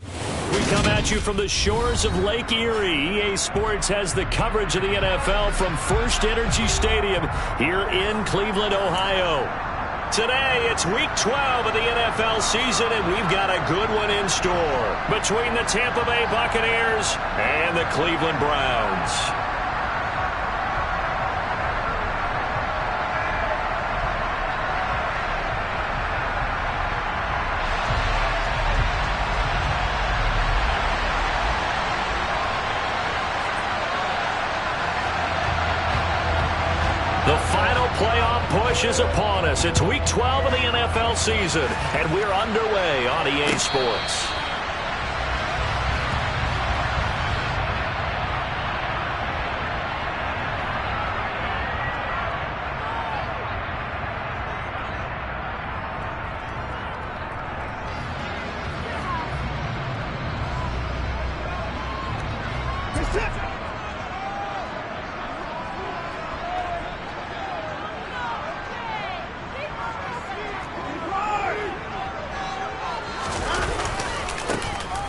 We come at you from the shores of Lake Erie. EA Sports has the coverage of the NFL from First Energy Stadium here in Cleveland, Ohio. Today, it's Week 12 of the NFL season, and we've got a good one in store between the Tampa Bay Buccaneers and the Cleveland Browns. The final playoff push is upon us. It's Week 12 of the NFL season, and we're underway on EA Sports.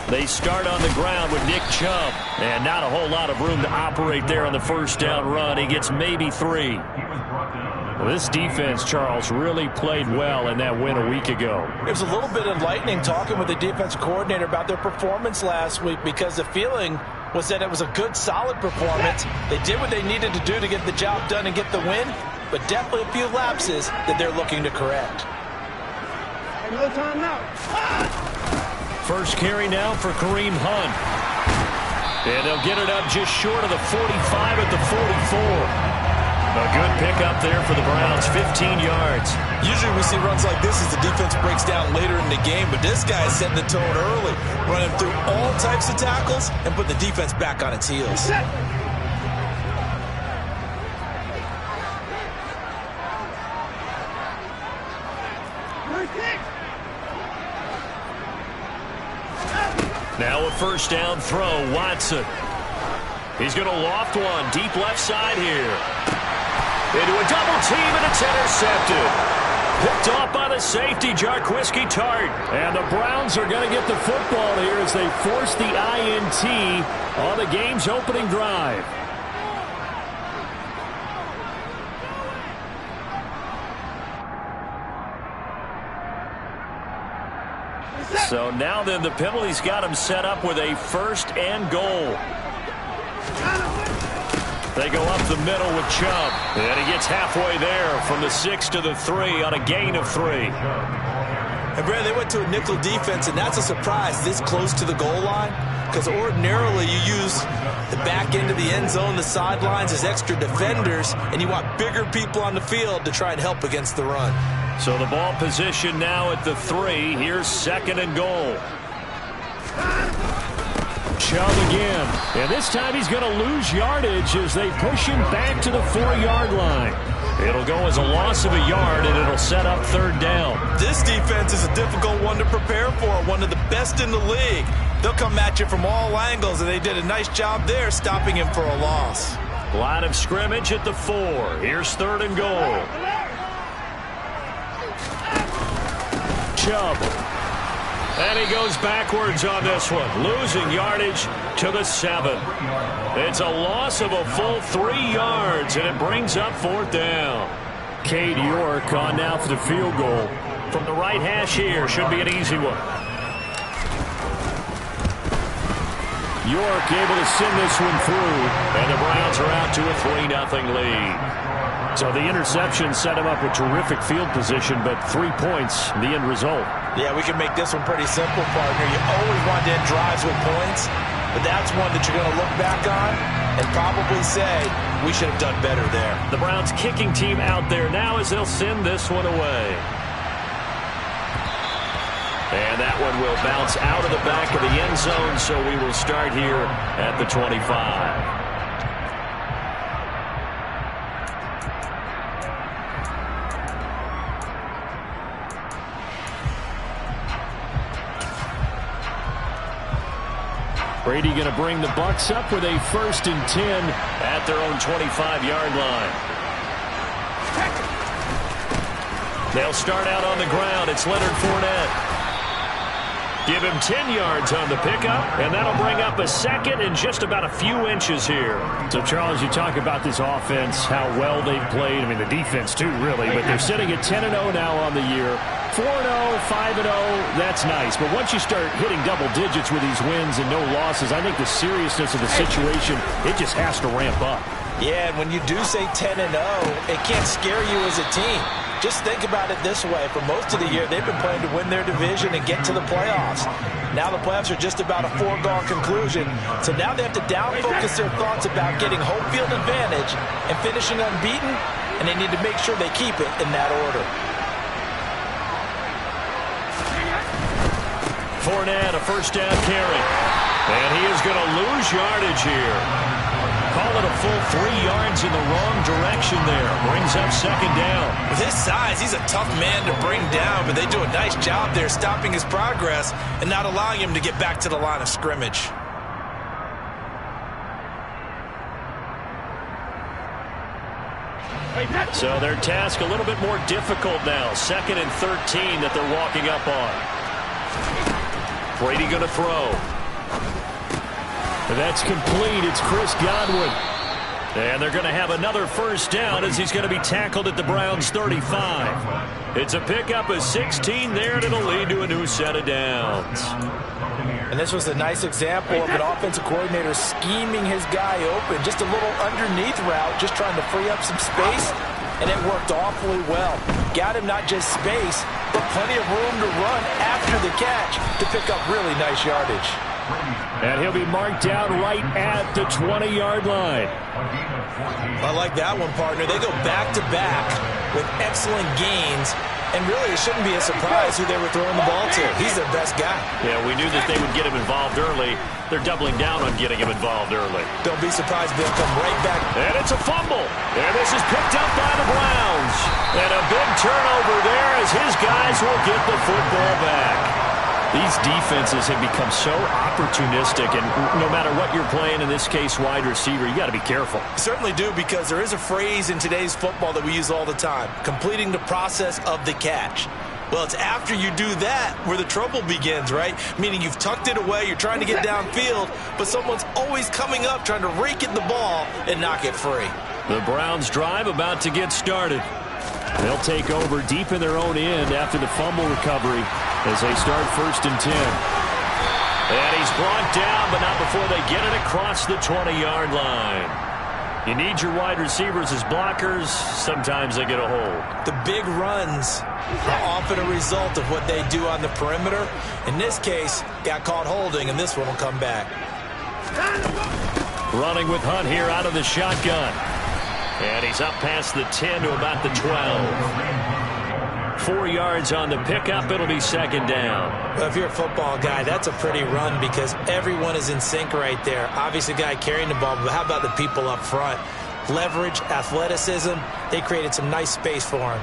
They start on the ground with Nick Chubb, and not a whole lot of room to operate there on the first down run. He gets maybe 3. Well, this defense, Charles, really played well in that win a week ago. It was a little bit enlightening talking with the defensive coordinator about their performance last week, because the feeling was that it was a good, solid performance. They did what they needed to do to get the job done and get the win, but definitely a few lapses that they're looking to correct. Hey, no time now. First carry now for Kareem Hunt. And they'll get it up just short of the 45 at the 44. A good pickup there for the Browns, 15 yards. Usually we see runs like this as the defense breaks down later in the game, but this guy is setting the tone early, running through all types of tackles and putting the defense back on its heels. Now a first down throw, Watson. He's going to loft one, deep left side here. Into a double team, and it's intercepted. Picked off by the safety, Jarquiski Tart. And the Browns are going to get the football here as they force the INT on the game's opening drive. So now then the penalty's got him set up with a first and goal. They go up the middle with Chubb. And he gets halfway there from the 6 to the 3 on a gain of 3. And Brad, they went to a nickel defense, and that's a surprise this close to the goal line, because ordinarily you use the back end of the end zone, the sidelines as extra defenders, and you want bigger people on the field to try and help against the run. So the ball position now at the 3. Here's second and goal. Chubb again. And this time he's going to lose yardage as they push him back to the 4-yard line. It'll go as a loss of a yard, and it'll set up third down. This defense is a difficult one to prepare for, one of the best in the league. They'll come at you from all angles, and they did a nice job there stopping him for a loss. Line of scrimmage at the 4. Here's third and goal. Chubb. And he goes backwards on this one, losing yardage to the 7. It's a loss of a full 3 yards, and it brings up fourth down. Cade York on now for the field goal. From the right hash here, should be an easy one. York able to send this one through, and the Browns are out to a 3-0 lead. So the interception set him up with terrific field position, but 3 points, the end result. Yeah, we can make this one pretty simple, partner. You always want to end drives with points, but that's one that you're going to look back on and probably say, we should have done better there. The Browns kicking team out there now as they'll send this one away. And that one will bounce out of the back of the end zone, so we will start here at the 25. Brady going to bring the Bucs up with a 1st and 10 at their own 25-yard line. They'll start out on the ground. It's Leonard Fournette. Give him 10 yards on the pickup, and that'll bring up a second and just about a few inches here. So, Charles, you talk about this offense, how well they've played. I mean, the defense, too, really. But they're sitting at 10-0 now on the year. 4-0, 5-0, that's nice. But once you start hitting double digits with these wins and no losses, I think the seriousness of the situation, it just has to ramp up. Yeah, and when you do say 10-0, it can't scare you as a team. Just think about it this way. For most of the year, they've been playing to win their division and get to the playoffs. Now the playoffs are just about a foregone conclusion. So now they have to down-focus their thoughts about getting home field advantage and finishing unbeaten, and they need to make sure they keep it in that order. Fournette, a first down carry. And he is going to lose yardage here. Call it a full 3 yards in the wrong direction there. Brings up second down. With his size, he's a tough man to bring down, but they do a nice job there stopping his progress and not allowing him to get back to the line of scrimmage. So their task a little bit more difficult now. 2nd and 13 that they're walking up on. Brady going to throw. That's complete. It's Chris Godwin. And they're going to have another first down as he's going to be tackled at the Browns' 35. It's a pickup of 16 there, and it'll lead to a new set of downs. And this was a nice example of an offensive coordinator scheming his guy open. Just a little underneath route, just trying to free up some space, and it worked awfully well. Got him not just space, but plenty of room to run after the catch to pick up really nice yardage. And he'll be marked down right at the 20-yard line. I like that one, partner. They go back-to-back with excellent gains, and really it shouldn't be a surprise who they were throwing the ball to. He's their best guy. Yeah, we knew that they would get him involved early. They're doubling down on getting him involved early. Don't be surprised they'll come right back. And it's a fumble. And this is picked up by the Browns. And a big turnover there as his guys will get the football back. These defenses have become so opportunistic, and no matter what you're playing, in this case wide receiver, you got to be careful. Certainly do, because there is a phrase in today's football that we use all the time, completing the process of the catch. Well, it's after you do that where the trouble begins, right? Meaning you've tucked it away, you're trying to get downfield, but someone's always coming up trying to rake at the ball and knock it free. The Browns drive about to get started. They'll take over deep in their own end after the fumble recovery as they start 1st and 10. And he's brought down, but not before they get it across the 20-yard line. You need your wide receivers as blockers. Sometimes they get a hold. The big runs are often a result of what they do on the perimeter. In this case, got caught holding, and this one will come back. Running with Hunt here out of the shotgun. And he's up past the 10 to about the 12. 4 yards on the pickup. It'll be second down. Well, if you're a football guy, that's a pretty run because everyone is in sync right there. Obviously, the guy carrying the ball, but how about the people up front? Leverage, athleticism. They created some nice space for him.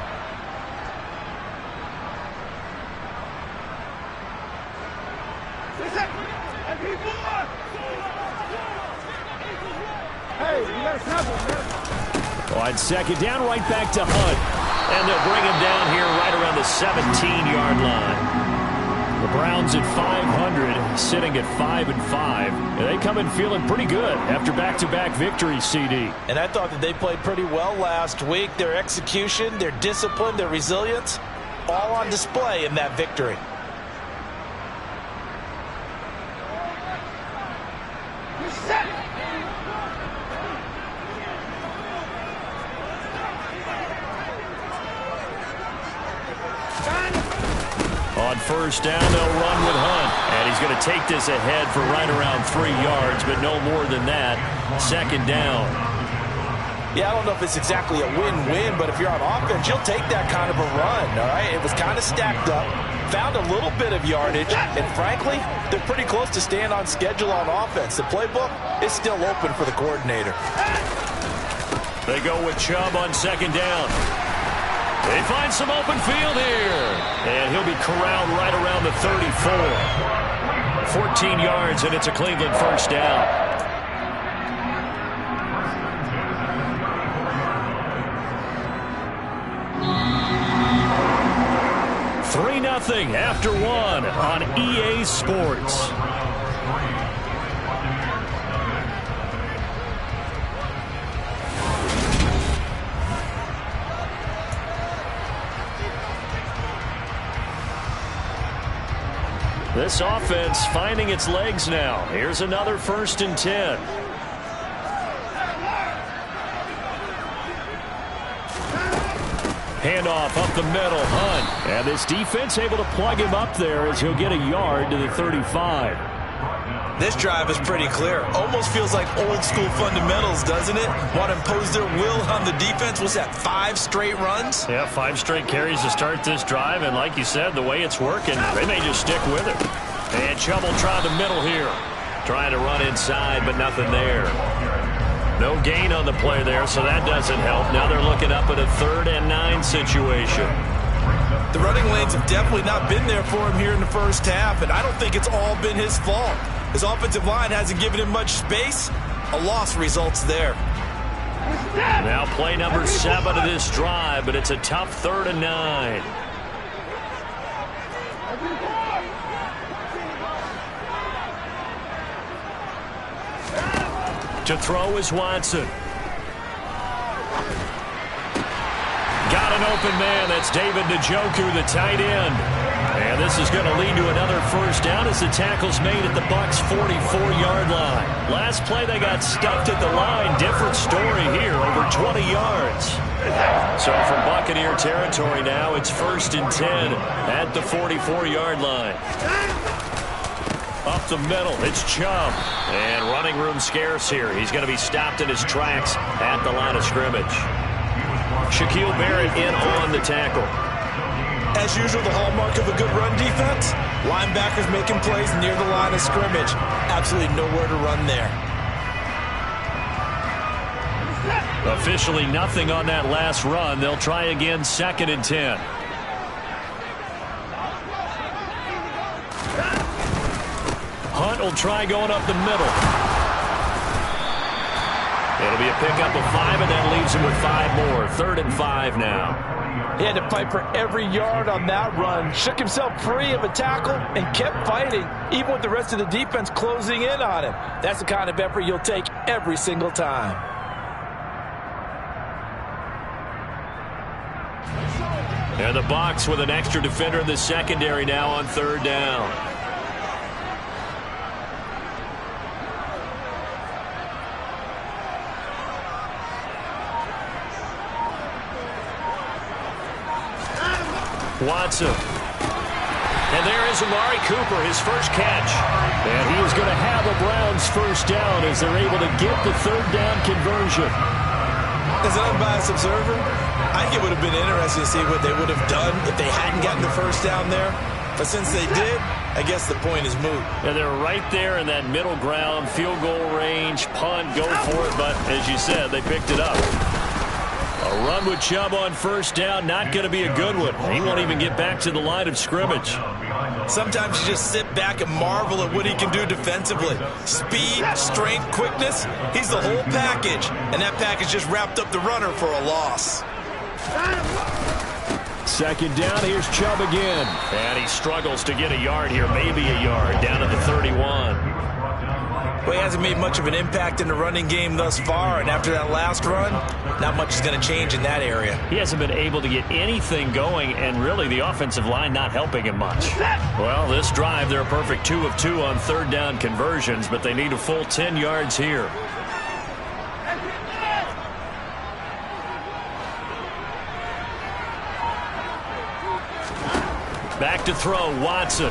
Hey, you got to snap him, man. On second down, right back to Hunt. And they'll bring him down here right around the 17-yard line. The Browns at 500, sitting at 5-5. And they come in feeling pretty good after back-to-back victories, CD. And I thought that they played pretty well last week. Their execution, their discipline, their resilience, all on display in that victory. On first down, they'll run with Hunt. And he's going to take this ahead for right around 3 yards, but no more than that. Second down. Yeah, I don't know if it's exactly a win-win, but if you're on offense, you'll take that kind of a run, all right? It was kind of stacked up, found a little bit of yardage, and frankly, they're pretty close to staying on schedule on offense. The playbook is still open for the coordinator. They go with Chubb on second down. They find some open field here. And he'll be corralled right around the 34. 14 yards, and it's a Cleveland first down. 3-0 0-0 after one on EA Sports. This offense finding its legs now. Here's another 1st and 10. Handoff up the middle, Hunt. And this defense able to plug him up there as he'll get a yard to the 35. This drive is pretty clear. Almost feels like old school fundamentals, doesn't it? Want to impose their will on the defense. Was that 5 straight runs? Yeah, 5 straight carries to start this drive. And like you said, the way it's working, they may just stick with it. And Chubb will try the middle here. Trying to run inside, but nothing there. No gain on the play there, so that doesn't help. Now they're looking up at a 3rd and 9 situation. The running lanes have definitely not been there for him here in the first half, and I don't think it's all been his fault. His offensive line hasn't given him much space. A loss results there. Now play number 7 of this drive, but it's a tough 3rd and 9. To throw is Watson. Got an open man. That's David Njoku, the tight end. And this is going to lead to another 1st down as the tackle's made at the Bucs' 44-yard line. Last play they got stuffed at the line. Different story here, over 20 yards. So from Buccaneer territory now, it's 1st and 10 at the 44-yard line. Up the middle, it's Chubb. And running room scarce here. He's going to be stopped in his tracks at the line of scrimmage. Shaquille Barrett in on the tackle. As usual, the hallmark of a good run defense, linebackers making plays near the line of scrimmage. Absolutely nowhere to run there. Officially nothing on that last run. They'll try again 2nd and 10. Hunt will try going up the middle. It'll be a pickup of 5, and that leaves him with 5 more. 3rd and 5 now. He had to fight for every yard on that run. Shook himself free of a tackle and kept fighting, even with the rest of the defense closing in on him. That's the kind of effort you'll take every single time. And the Bucs with an extra defender in the secondary now on 3rd down. Watson. And there is Amari Cooper, his first catch. And he is going to have a Browns 1st down as they're able to get the 3rd down conversion. As an unbiased observer, I think it would have been interesting to see what they would have done if they hadn't gotten the 1st down there. But since they did, I guess the point is moot. And they're right there in that middle ground, field goal range, punt, go for it. But as you said, they picked it up. A run with Chubb on 1st down, not going to be a good one. He won't even get back to the line of scrimmage. Sometimes you just sit back and marvel at what he can do defensively. Speed, strength, quickness, he's the whole package. And that package just wrapped up the runner for a loss. 2nd down, here's Chubb again. And he struggles to get a yard here, maybe a yard, down to the 31. Well, he hasn't made much of an impact in the running game thus far, and after that last run, not much is going to change in that area. He hasn't been able to get anything going, and really the offensive line not helping him much. Well, this drive, they're a perfect 2 of 2 on 3rd down conversions, but they need a full 10 yards here. Back to throw, Watson.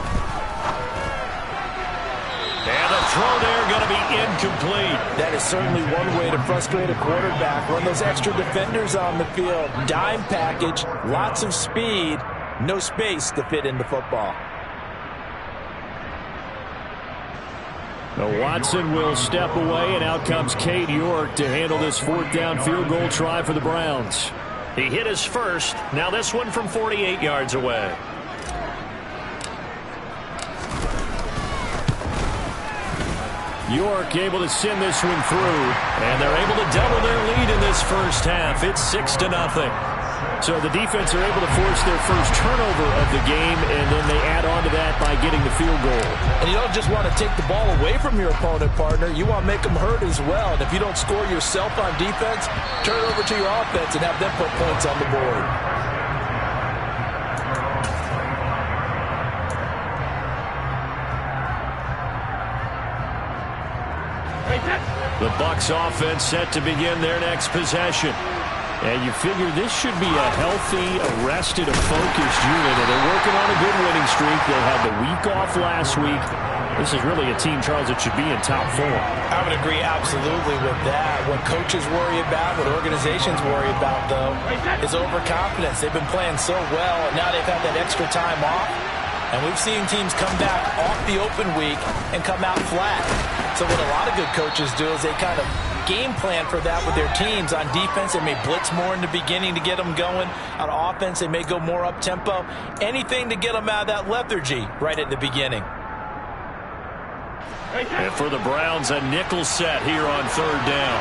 And the throw there going to be incomplete. That is certainly one way to frustrate a quarterback. Run those extra defenders on the field. Dime package, lots of speed, no space to fit into football. Now Watson will step away, and out comes Cade York to handle this 4th down field goal try for the Browns. He hit his first. Now this one from 48 yards away. York able to send this one through, and they're able to double their lead in this first half. It's 6-0. So the defense are able to force their first turnover of the game, and then they add on to that by getting the field goal. And you don't just want to take the ball away from your opponent, partner. You want to make them hurt as well. And if you don't score yourself on defense, turn it over to your offense and have them put points on the board. The Bucs offense set to begin their next possession. And you figure this should be a healthy, arrested, a focused unit. And they're working on a good winning streak. They had the week off last week. This is really a team, Charles, that should be in top form. I would agree absolutely with that. What coaches worry about, what organizations worry about, though, is overconfidence. They've been playing so well, and now they've had that extra time off. And we've seen teams come back off the open week and come out flat. So what a lot of good coaches do is they kind of game plan for that with their teams. On defense, they may blitz more in the beginning to get them going. On offense, they may go more up-tempo. Anything to get them out of that lethargy right at the beginning. And for the Browns, a nickel set here on third down.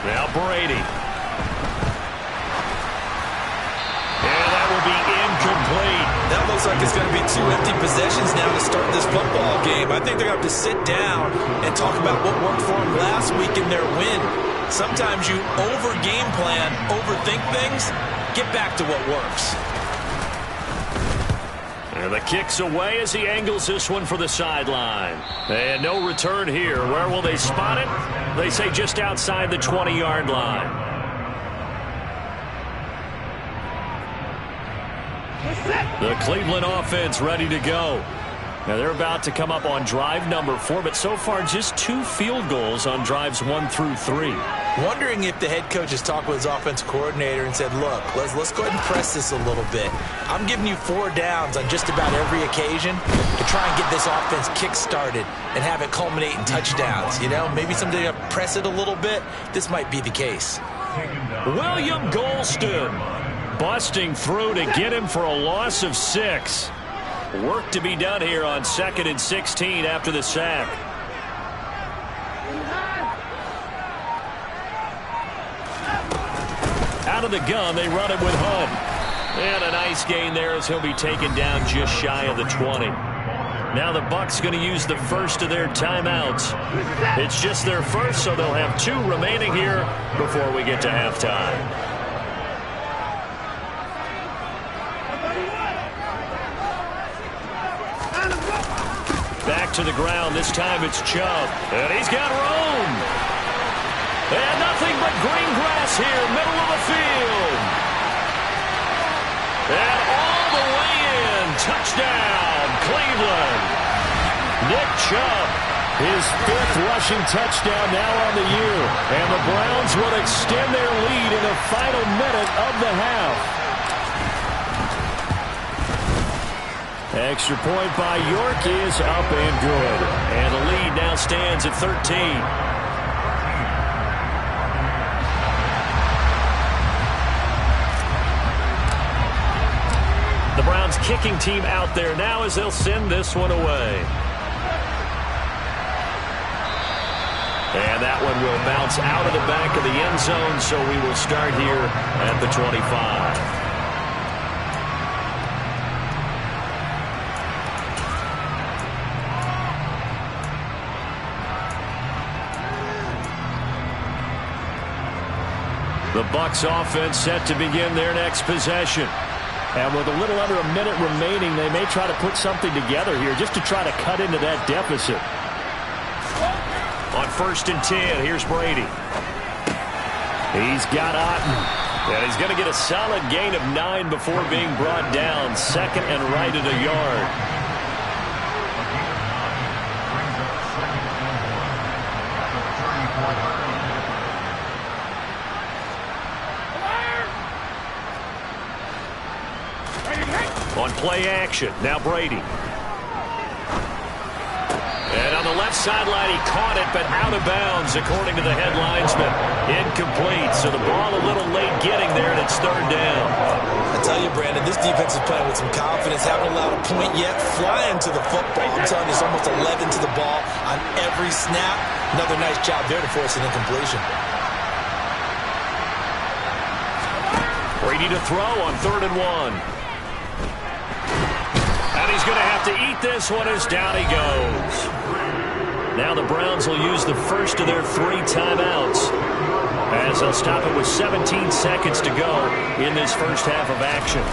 Now Brady. And that will be incomplete. That looks like it's going to be 2 empty possessions now to start this football game. I think they're going to have to sit down and talk about what worked for them last week in their win. Sometimes you over-game plan, overthink things, get back to what works. And the kick's away as he angles this one for the sideline. And no return here. Where will they spot it? They say just outside the 20-yard line. The Cleveland offense ready to go. Now they're about to come up on drive number 4, but so far just 2 field goals on drives 1 through 3. Wondering if the head coach has talked with his offensive coordinator and said, look, let's go ahead and press this a little bit. I'm giving you 4 downs on just about every occasion to try and get this offense kick-started and have it culminate in touchdowns. You know, maybe someday you press it a little bit. This might be the case. William Golston busting through to get him for a loss of 6. Work to be done here on 2nd and 16 after the sack. Out of the gun, they run it with Hunt. And a nice gain there as he'll be taken down just shy of the 20. Now the Bucs going to use the first of their timeouts. It's just their first, so they'll have 2 remaining here before we get to halftime. Back to the ground. This time it's Chubb. And he's got room. And nothing but green grass here, middle of the field. And all the way in. Touchdown, Cleveland. Nick Chubb, his 5th rushing touchdown now on the year. And the Browns will extend their lead in the final minute of the half. Extra point by York is up and good. And the lead now stands at 13. The Browns kicking team out there now as they'll send this one away. And that one will bounce out of the back of the end zone, so we will start here at the 25. The Bucs offense set to begin their next possession. And with a little under a minute remaining, they may try to put something together here just to try to cut into that deficit. On 1st and 10, here's Brady. He's got Otten. And he's going to get a solid gain of 9 before being brought down. 2nd and right at a yard. On play action, now Brady. And on the left sideline, he caught it, but out of bounds, according to the head linesman. Incomplete, so the ball a little late getting there, and it's 3rd down. I tell you, Brandon, this defense is playing with some confidence. Haven't allowed a point yet. Flying to the football. I'm telling you, it's almost 11 to the ball on every snap. Another nice job there to force an incompletion. Brady to throw on 3rd and 1. And he's going to have to eat this one as down he goes. Now the Browns will use the first of their 3 timeouts, as they'll stop it with 17 seconds to go in this first half of action.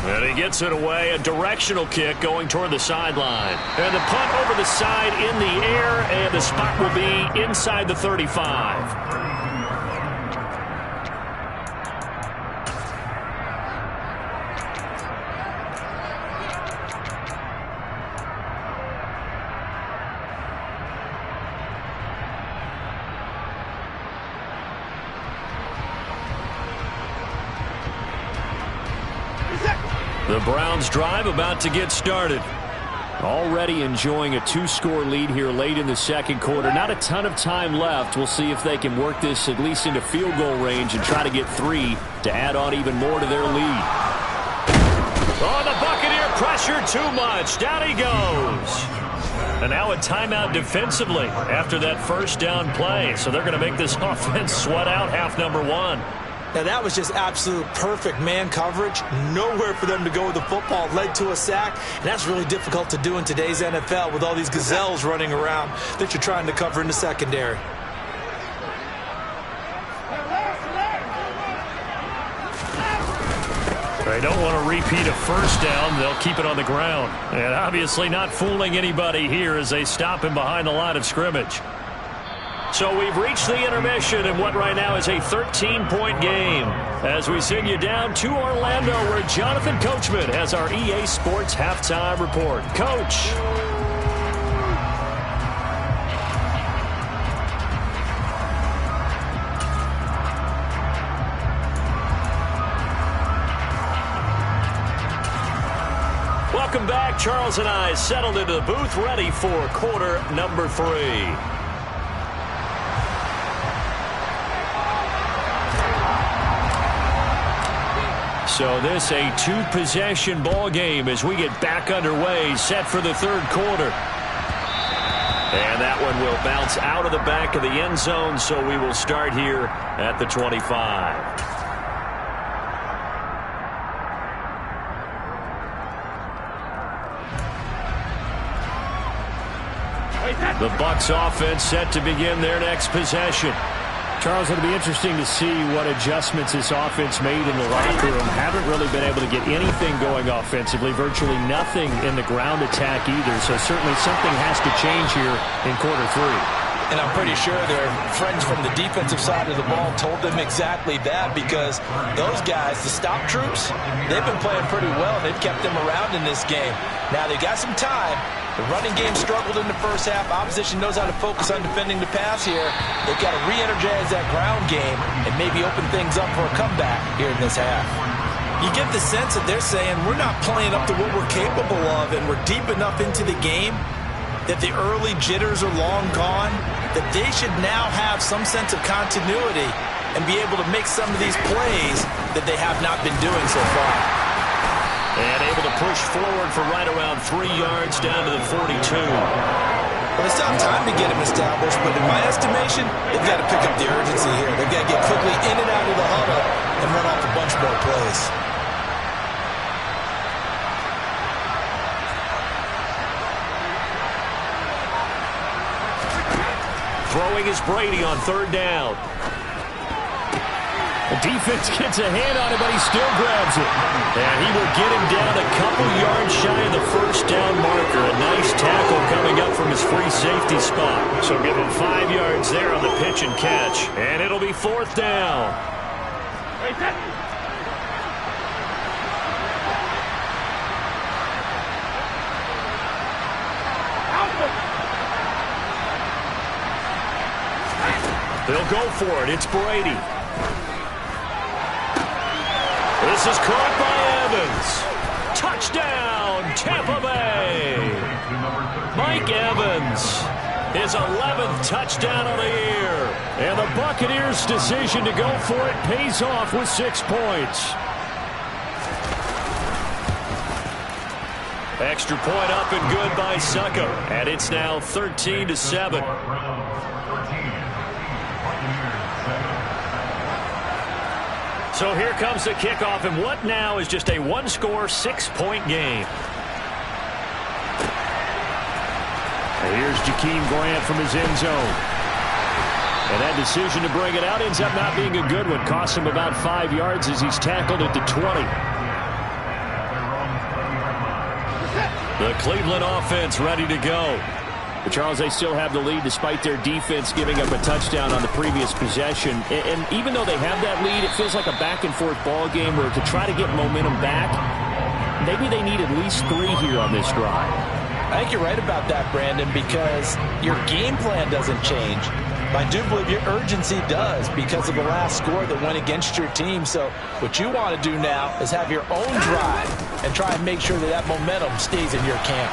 And he gets it away, a directional kick going toward the sideline. And the punt over the side in the air, and the spot will be inside the 35. The Browns drive about to get started. Already enjoying a 2-score lead here late in the second quarter. Not a ton of time left. We'll see if they can work this at least into field goal range and try to get 3 to add on even more to their lead. Oh, the Buccaneer pressure too much. Down he goes. And now a timeout defensively after that first down play. So they're going to make this offense sweat out half number 1. Now, that was just absolute perfect man coverage. Nowhere for them to go with the football. Led to a sack. And that's really difficult to do in today's NFL with all these gazelles running around that you're trying to cover in the secondary. They don't want to repeat a first down. They'll keep it on the ground. And obviously not fooling anybody here as they stop him behind the line of scrimmage. So we've reached the intermission in what right now is a 13-point game, as we send you down to Orlando, where Jonathan Coachman has our EA Sports Halftime Report. Coach. Welcome back. Charles and I settled into the booth, ready for quarter number 3. So this a 2-possession ball game as we get back underway, set for the third quarter. And that one will bounce out of the back of the end zone, so we will start here at the 25. The Bucs offense set to begin their next possession. Charles, it'll be interesting to see what adjustments this offense made in the locker room. Haven't really been able to get anything going offensively, virtually nothing in the ground attack either. So certainly something has to change here in quarter 3. And I'm pretty sure their friends from the defensive side of the ball told them exactly that, because those guys, the stop troops, they've been playing pretty well. They've kept them around in this game. Now they've got some time. The running game struggled in the first half. Opposition knows how to focus on defending the pass here. They've got to re-energize that ground game and maybe open things up for a comeback here in this half. You get the sense that they're saying we're not playing up to what we're capable of, and we're deep enough into the game that the early jitters are long gone, that they should now have some sense of continuity and be able to make some of these plays that they have not been doing so far. And able to push forward for right around 3 yards down to the 42. Well, they still have time to get him established, but in my estimation, they've got to pick up the urgency here. They've got to get quickly in and out of the huddle and run off a bunch more plays. Throwing is Brady on 3rd down. The defense gets a hand on it, but he still grabs it. And he will get him down a couple yards shy of the first down marker. A nice tackle coming up from his free safety spot. So give him 5 yards there on the pitch and catch. And it'll be 4th down. They'll go for it. It's Brady. This is caught by Evans. Touchdown, Tampa Bay. Mike Evans, his 11th touchdown of the year. And the Buccaneers' decision to go for it pays off with 6 points. Extra point up and good by Succo. And it's now 13-7. So here comes the kickoff, and what now is just a one-score, 6-point game. And here's Jakeem Grant from his end zone. And that decision to bring it out ends up not being a good one. Costs him about 5 yards as he's tackled at the 20. The Cleveland offense ready to go. But Charles, they still have the lead despite their defense giving up a touchdown on the previous possession. And even though they have that lead, it feels like a back-and-forth ball game where to try to get momentum back, maybe they need at least 3 here on this drive. I think you're right about that, Brandon, because your game plan doesn't change. I do believe your urgency does because of the last score that went against your team. So what you want to do now is have your own drive and try and make sure that that momentum stays in your camp.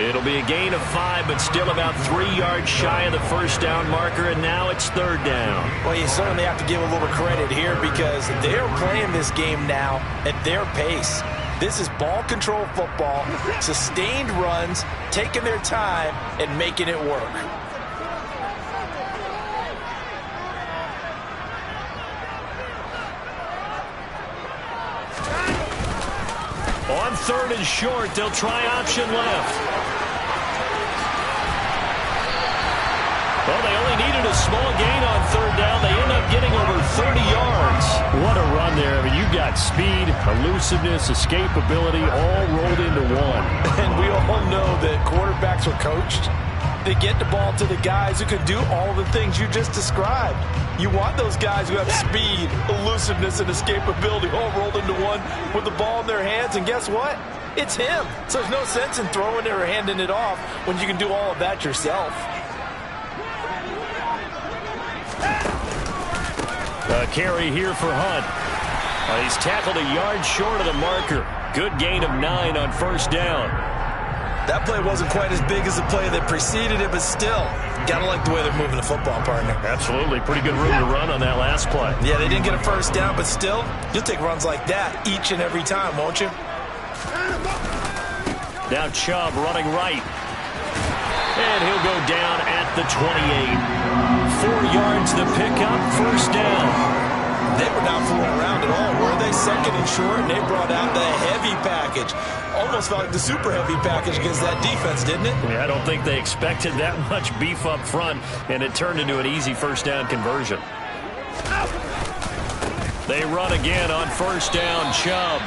It'll be a gain of 5, but still about 3 yards shy of the first down marker, and now it's 3rd down. Well, you certainly have to give a little credit here because they're playing this game now at their pace. This is ball control football, sustained runs, taking their time, and making it work. On 3rd and short, they'll try option left. Well, they only needed a small gain on 3rd down. They end up getting over 30 yards. What a run there. I mean, you've got speed, elusiveness, escapability all rolled into one. And we all know that quarterbacks are coached. They get the ball to the guys who can do all the things you just described. You want those guys who have speed, elusiveness, and escapability all rolled into one with the ball in their hands. And guess what? It's him. So there's no sense in throwing it or handing it off when you can do all of that yourself. A carry here for Hunt. He's tackled a yard short of the marker. Good gain of 9 on 1st down. That play wasn't quite as big as the play that preceded it, but still, gotta like the way they're moving the football, partner. Absolutely. Pretty good room to run on that last play. Yeah, they didn't get a 1st down, but still, you'll take runs like that each and every time, won't you? Now Chubb running right. And he'll go down at the 28. 4 yards the pickup, 1st down. They were not fooling around at all, were they? 2nd and short, and they brought out the heavy package. Almost felt like the super heavy package against that defense, didn't it? Yeah, I don't think they expected that much beef up front, and it turned into an easy 1st down conversion. They run again on 1st down, Chubb.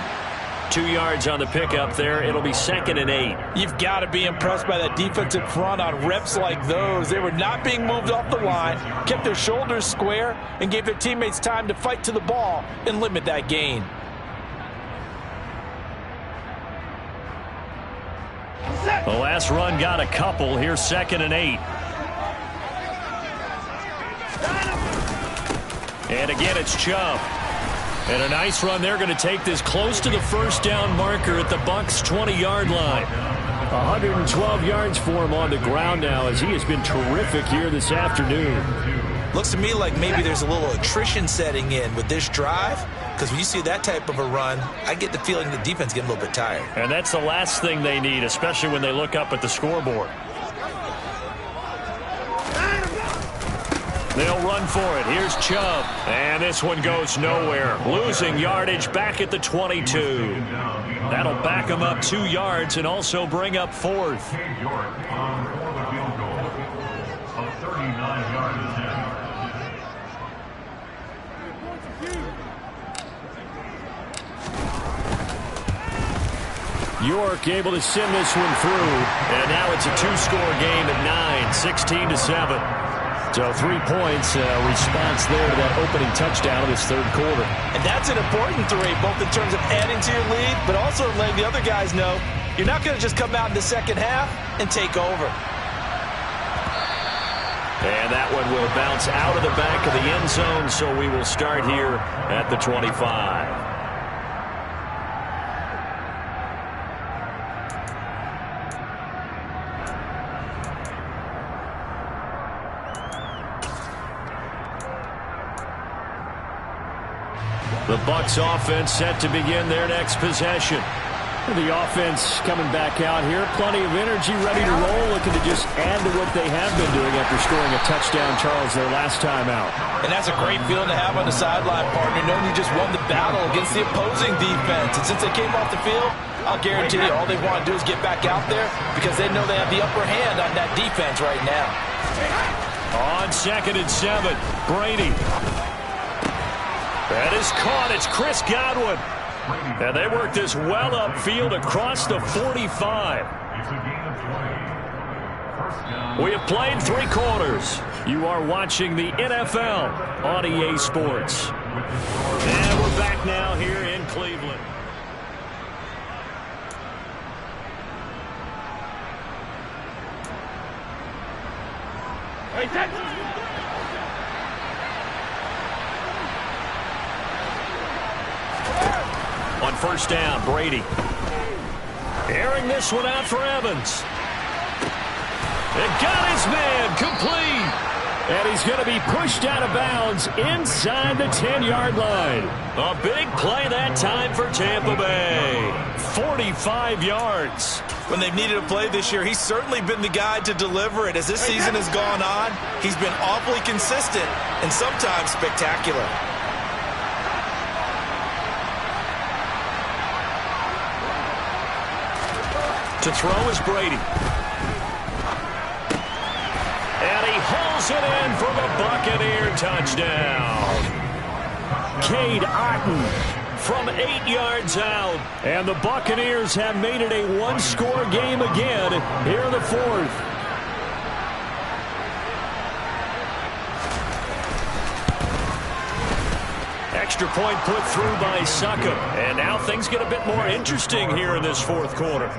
2 yards on the pickup there. It'll be 2nd and 8. You've got to be impressed by that defensive front on reps like those. They were not being moved off the line, kept their shoulders square, and gave their teammates time to fight to the ball and limit that gain. The last run got a couple. Here's 2nd and 8. And again, it's Chubb. And a nice run. They're going to take this close to the 1st down marker at the Bucs' 20-yard line. 112 yards for him on the ground now as he has been terrific here this afternoon. Looks to me like maybe there's a little attrition setting in with this drive, because when you see that type of a run, I get the feeling the defense getting a little bit tired. And that's the last thing they need, especially when they look up at the scoreboard. They'll run for it. Here's Chubb. And this one goes nowhere. Losing yardage back at the 22. That'll back them up 2 yards and also bring up 4th. York able to send this one through. And now it's a 2-score game at 9, 16-7. So 3 points, response there to that opening touchdown of this 3rd quarter. And that's an important 3, both in terms of adding to your lead, but also letting the other guys know you're not going to just come out in the 2nd half and take over. And that one will bounce out of the back of the end zone, so we will start here at the 25. The Bucs offense set to begin their next possession. The offense coming back out here. Plenty of energy, ready to roll, looking to just add to what they have been doing after scoring a touchdown, Charles, their last time out. And that's a great feeling to have on the sideline, partner, knowing you just won the battle against the opposing defense. And since they came off the field, I'll guarantee you all they want to do is get back out there because they know they have the upper hand on that defense right now. On 2nd and 7, Brady. That is caught. It's Chris Godwin. And they work this well upfield across the 45. We have played 3 quarters. You are watching the NFL on EA Sports. And we're back now here in Cleveland. Hey, Texas! On 1st down, Brady. Airing this one out for Evans. And got his man complete. And he's going to be pushed out of bounds inside the 10-yard line. A big play that time for Tampa Bay. 45 yards. When they've needed a play this year, he's certainly been the guy to deliver it. As this season has gone on, he's been awfully consistent and sometimes spectacular. To throw is Brady. And he hauls it in for the Buccaneer touchdown. Cade Otton from 8 yards out. And the Buccaneers have made it a one-score game again here in the 4th. Extra point put through by Succop. And now things get a bit more interesting here in this 4th quarter.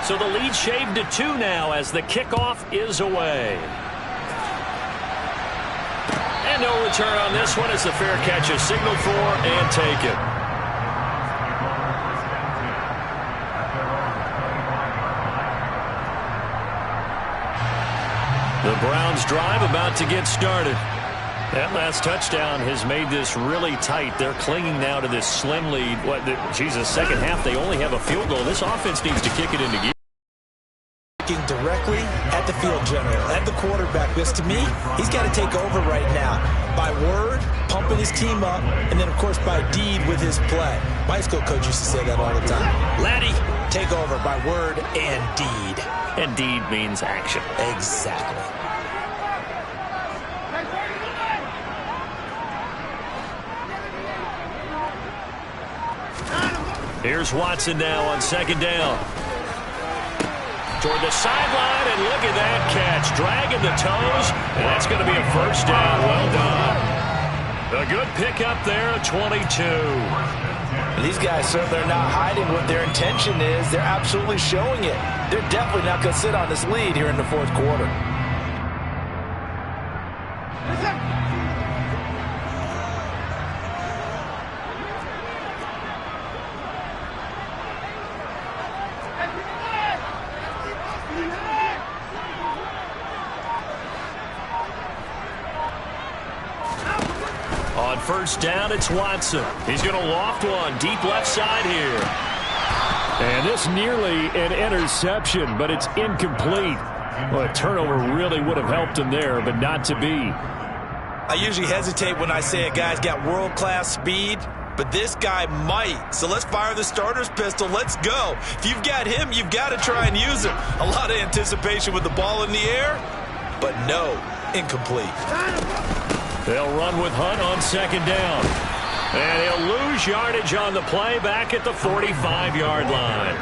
So the lead shaved to 2 now as the kickoff is away. And no return on this one as the fair catch is signaled for and taken. The Browns drive about to get started. That last touchdown has made this really tight. They're clinging now to this slim lead. Second half, they only have a field goal. This offense needs to kick it into gear. Directly at the field general, at the quarterback, because to me, he's got to take over right now. By word, pumping his team up, and then, of course, by deed with his play. My high school coach used to say that all the time. Laddie, take over by word and deed. And deed means action. Exactly. Here's Watson now on 2nd down. Toward the sideline, and look at that catch. Dragging the toes, and that's going to be a 1st down. Well done. A good pickup there at 22. These guys certainly are not hiding what their intention is. They're absolutely showing it. They're definitely not going to sit on this lead here in the 4th quarter. On 1st down, it's Watson. He's going to loft one deep left side here. And this nearly an interception, but it's incomplete. Well, a turnover really would have helped him there, but not to be. I usually hesitate when I say a guy's got world-class speed, but this guy might. So let's fire the starter's pistol. Let's go. If you've got him, you've got to try and use him. A lot of anticipation with the ball in the air, but no, incomplete. They'll run with Hunt on 2nd down. And he'll lose yardage on the play back at the 45-yard line.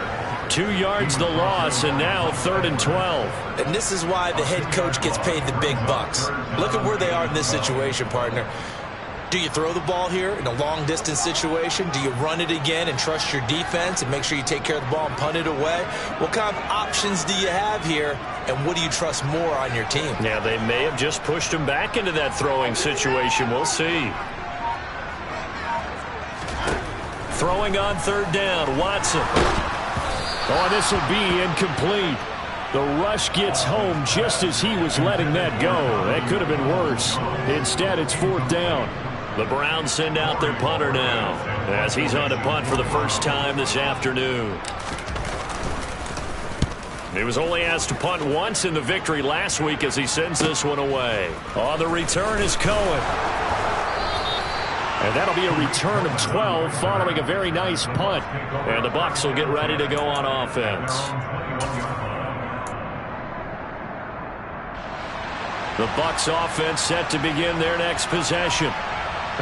2 yards the loss, and now 3rd and 12. And this is why the head coach gets paid the big bucks. Look at where they are in this situation, partner. Do you throw the ball here in a long-distance situation? Do you run it again and trust your defense and make sure you take care of the ball and punt it away? What kind of options do you have here, and what do you trust more on your team? Yeah, they may have just pushed him back into that throwing situation. We'll see. Throwing on 3rd down, Watson. Oh, this will be incomplete. The rush gets home just as he was letting that go. That could have been worse. Instead, it's 4th down. The Browns send out their punter now as he's on to punt for the first time this afternoon. He was only asked to punt once in the victory last week as he sends this one away. On the return is Cohen. And that'll be a return of 12 following a very nice punt. And the Bucs will get ready to go on offense. The Bucs offense set to begin their next possession.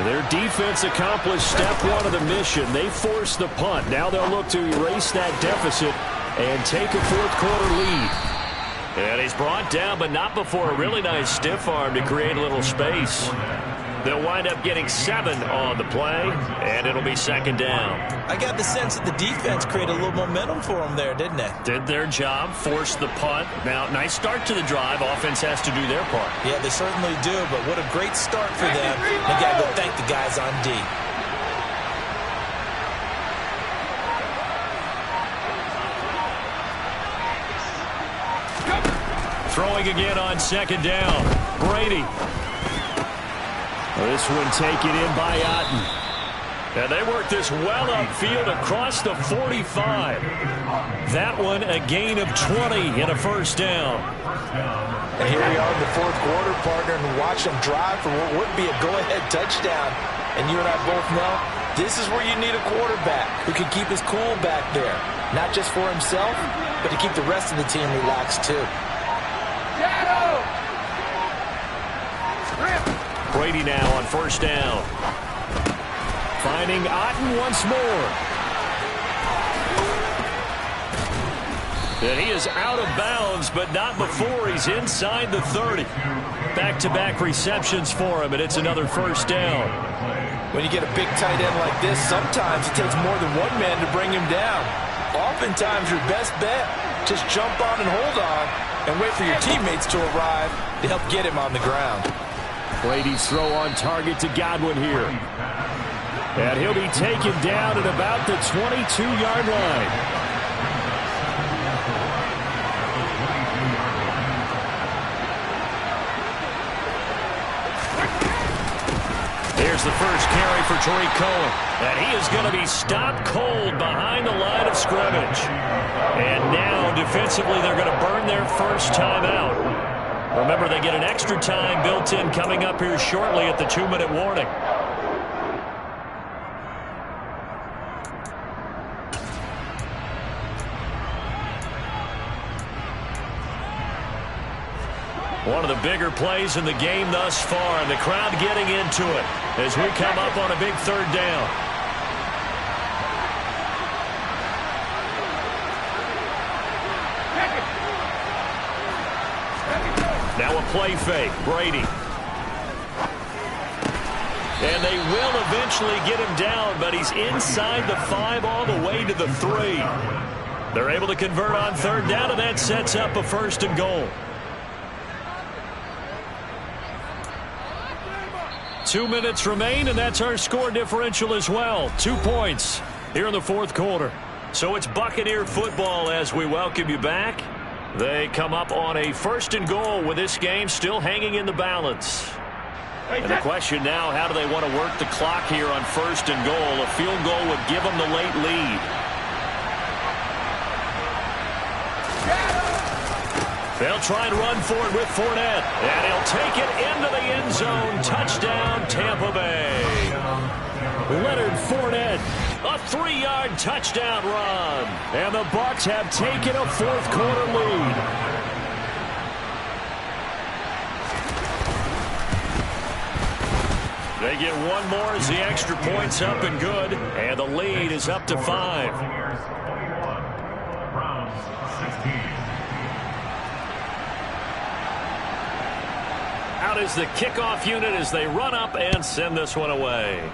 Their defense accomplished step 1 of the mission. They forced the punt. Now they'll look to erase that deficit and take a 4th quarter lead. And he's brought down, but not before a really nice stiff arm to create a little space. They'll wind up getting 7 on the play, and it'll be 2nd down. I got the sense that the defense created a little momentum for them there, didn't it? Did their job, forced the punt. Now, nice start to the drive. Offense has to do their part. Yeah, they certainly do, but what a great start for them. They got to go thank the guys on D. Throwing again on 2nd down. Brady. This one taken in by Otten. And they work this well upfield across the 45. That one a gain of 20 and a 1st down. And here we are in the 4th quarter, partner, and watch them drive for what would be a go-ahead touchdown. And you and I both know this is where you need a quarterback who can keep his cool back there. Not just for himself, but to keep the rest of the team relaxed too. Brady now on 1st down. Finding Otten once more. And he is out of bounds, but not before he's inside the 30. Back-to-back receptions for him, and it's another 1st down. When you get a big tight end like this, sometimes it takes more than one man to bring him down. Oftentimes, your best bet, just jump on and hold on and wait for your teammates to arrive to help get him on the ground. Brady's throw on target to Godwin here. And he'll be taken down at about the 22-yard line. Here's the first carry for Tariq Cohen. And he is going to be stopped cold behind the line of scrimmage. And now, defensively, they're going to burn their first time out. Remember, they get an extra time built in coming up here shortly at the 2-minute warning. One of the bigger plays in the game thus far, and the crowd getting into it as we come up on a big 3rd down. Now a play fake, Brady. And they will eventually get him down, but he's inside the 5 all the way to the 3. They're able to convert on 3rd down, and that sets up a 1st and goal. 2 minutes remain, and that's our score differential as well. 2 points here in the 4th quarter. So it's Buccaneer football as we welcome you back. They come up on a 1st and goal with this game still hanging in the balance. And the question now, how do they want to work the clock here on 1st and goal? A field goal would give them the late lead. They'll try and run for it with Fournette. And he'll take it into the end zone. Touchdown, Tampa Bay. Leonard Fournette. A 3-yard touchdown run. And the Bucs have taken a 4th quarter lead. They get one more as the extra point's up and good. And the lead is up to 5. Out is the kickoff unit as they run up and send this one away.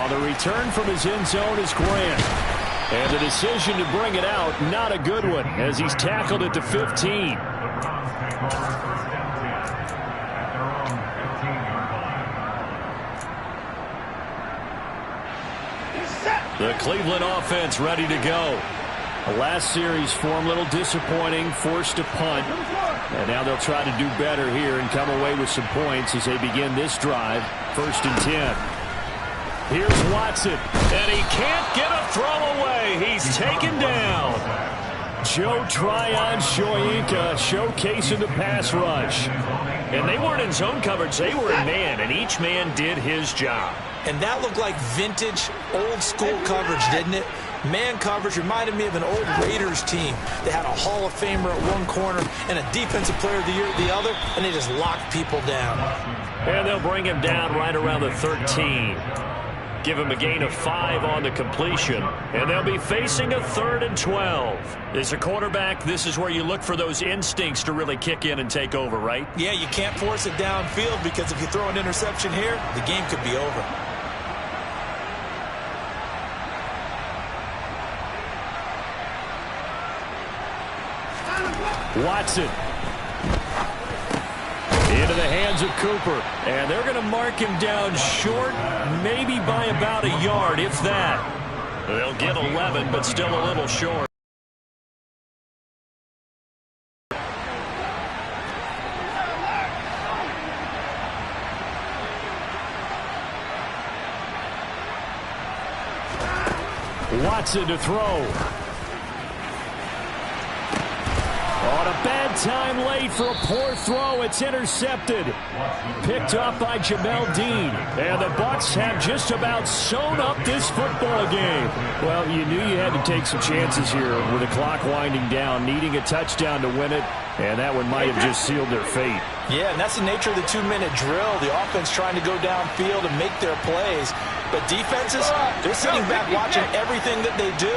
The return from his end zone is Grant. And the decision to bring it out, not a good one, as he's tackled at the 15. He's set. The Cleveland offense ready to go. The last series form a little disappointing, forced to punt. And now they'll try to do better here and come away with some points as they begin this drive. 1st and 10. Here's Watson, and he can't get a throw away. He's taken down. Joe Tryon-Shoyinka showcasing the pass rush. And they weren't in zone coverage. They were in man, and each man did his job. And that looked like vintage, old-school coverage, didn't it? Man coverage reminded me of an old Raiders team. They had a Hall of Famer at one corner and a Defensive Player of the Year at the other, and they just locked people down. And they'll bring him down right around the 13. Give him a gain of 5 on the completion, and they'll be facing a 3rd and 12. As a quarterback, this is where you look for those instincts to really kick in and take over, right? Yeah, you can't force it downfield because if you throw an interception here, the game could be over. Watson. Into the hands of Cooper. And they're going to mark him down short, maybe by about a yard, if that. They'll get 11, but still a little short. Watson to throw. On a bad time late for a poor throw. It's intercepted. Picked up by Jamel Dean. And the Bucs have just about sewn up this football game. Well, you knew you had to take some chances here with the clock winding down, needing a touchdown to win it. And that one might have just sealed their fate. Yeah, and that's the nature of the 2-minute drill. The offense trying to go downfield and make their plays. But defenses, they're sitting back watching everything that they do,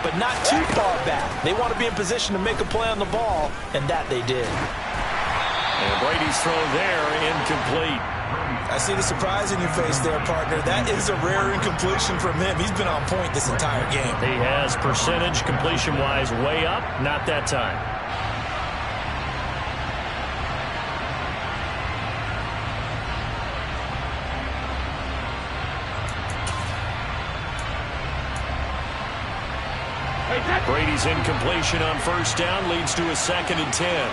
but not too far back. They want to be in position to make a play on the ball, and that they did. And Brady's throw there, incomplete. I see the surprise in your face there, partner. That is a rare incompletion from him. He's been on point this entire game. He has percentage completion-wise way up, not that time. Brady's incompletion on 1st down leads to a 2nd and 10.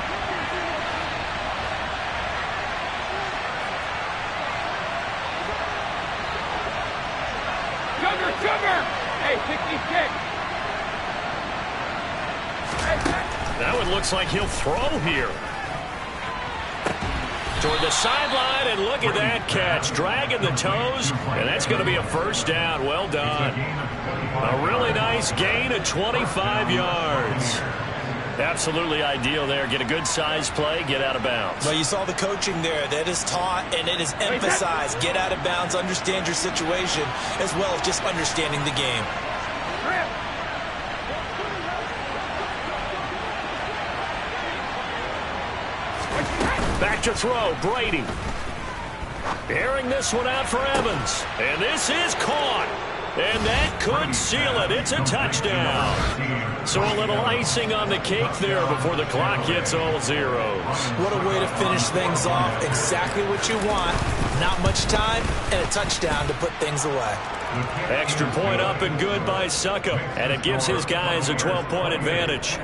Sugar! Hey, 66! That one looks like he'll throw here. Toward the sideline, and look at that catch. Dragging the toes, and that's going to be a 1st down. Well done. A really nice gain of 25 yards. Absolutely ideal there. Get a good size play, get out of bounds. Well, you saw the coaching there. That is taught and it is emphasized. Get out of bounds, understand your situation, as well as just understanding the game. Back to throw, Brady. Airing this one out for Evans. And this is caught. And that could seal it. It's a touchdown. So a little icing on the cake there before the clock hits all zeros. What a way to finish things off. Exactly what you want. Not much time and a touchdown to put things away. Extra point up and good by Suckup. And it gives his guys a 12-point advantage.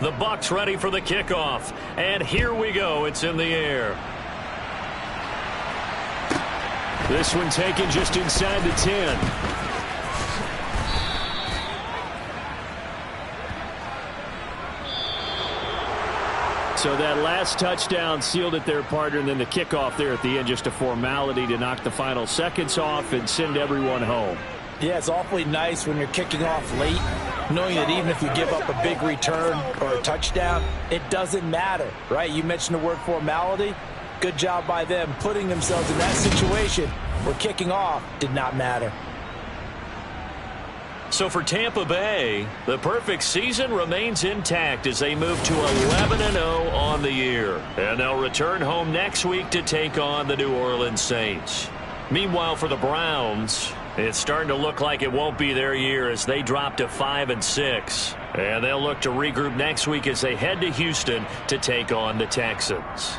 The Bucs ready for the kickoff. And here we go. It's in the air. This one taken just inside the 10. So that last touchdown sealed it there, partner, and then the kickoff there at the end, just a formality to knock the final seconds off and send everyone home. Yeah, it's awfully nice when you're kicking off late, knowing that even if you give up a big return or a touchdown, it doesn't matter, right? You mentioned the word formality. Good job by them putting themselves in that situation where kicking off did not matter. So for Tampa Bay, the perfect season remains intact as they move to 11-0 on the year. And they'll return home next week to take on the New Orleans Saints. Meanwhile, for the Browns, it's starting to look like it won't be their year as they drop to 5-6. And they'll look to regroup next week as they head to Houston to take on the Texans.